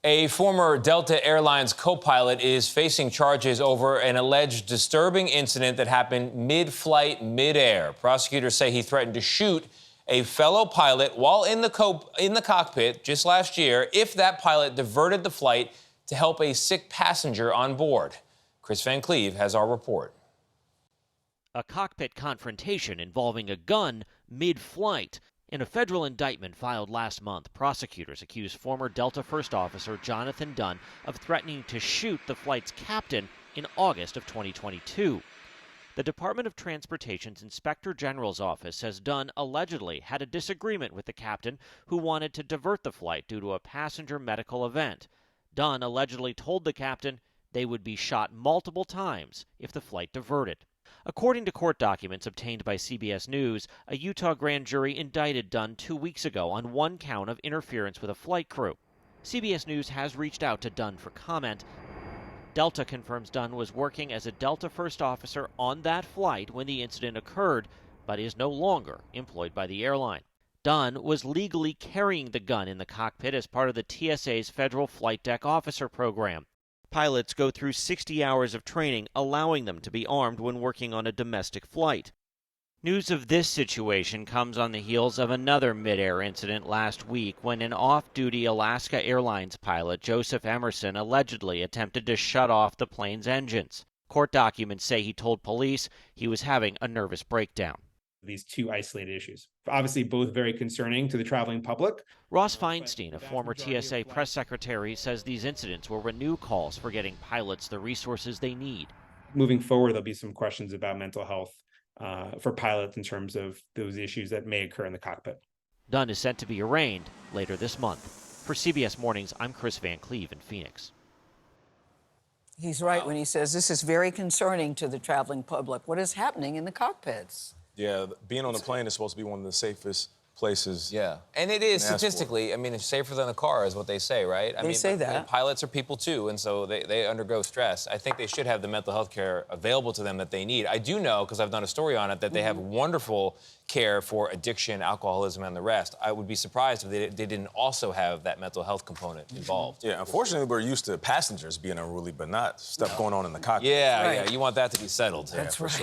A former Delta Airlines co-pilot is facing charges over an alleged disturbing incident that happened mid-flight, mid-air. Prosecutors say he threatened to shoot a fellow pilot while in the cockpit just last year if that pilot diverted the flight to help a sick passenger on board. Kris Van Cleave has our report. A cockpit confrontation involving a gun mid-flight. In a federal indictment filed last month, prosecutors accused former Delta First Officer Jonathan Dunn of threatening to shoot the flight's captain in August of 2022. The Department of Transportation's Inspector General's office says Dunn allegedly had a disagreement with the captain who wanted to divert the flight due to a passenger medical event. Dunn allegedly told the captain they would be shot multiple times if the flight diverted. According to court documents obtained by CBS News, a Utah grand jury indicted Dunn 2 weeks ago on one count of interference with a flight crew. CBS News has reached out to Dunn for comment. Delta confirms Dunn was working as a Delta First officer on that flight when the incident occurred, but is no longer employed by the airline. Dunn was legally carrying the gun in the cockpit as part of the TSA's Federal Flight Deck Officer program. Pilots go through 60 hours of training, allowing them to be armed when working on a domestic flight. News of this situation comes on the heels of another mid-air incident last week when an off-duty Alaska Airlines pilot, Joseph Emerson, allegedly attempted to shut off the plane's engines. Court documents say he told police he was having a nervous breakdown. These two isolated issues, obviously both very concerning to the traveling public. Ross Feinstein, a former TSA press secretary, says these incidents will renew calls for getting pilots the resources they need. Moving forward, there'll be some questions about mental health for pilots in terms of those issues that may occur in the cockpit. Dunn is set to be arraigned later this month. For CBS Mornings, I'm Kris Van Cleave in Phoenix. He's right when he says this is very concerning to the traveling public. What is happening in the cockpits? Yeah, being on the plane is supposed to be one of the safest places. Yeah, and it is statistically. I mean, it's safer than a car, is what they say, right? They say that. Pilots are people too, and so they undergo stress. I think they should have the mental health care available to them that they need. I do know, because I've done a story on it, that they have wonderful care for addiction, alcoholism, and the rest. I would be surprised if they didn't also have that mental health component involved. Yeah, unfortunately, we're used to passengers being unruly, but not stuff going on in the cockpit. Yeah, yeah, you want that to be settled. That's right.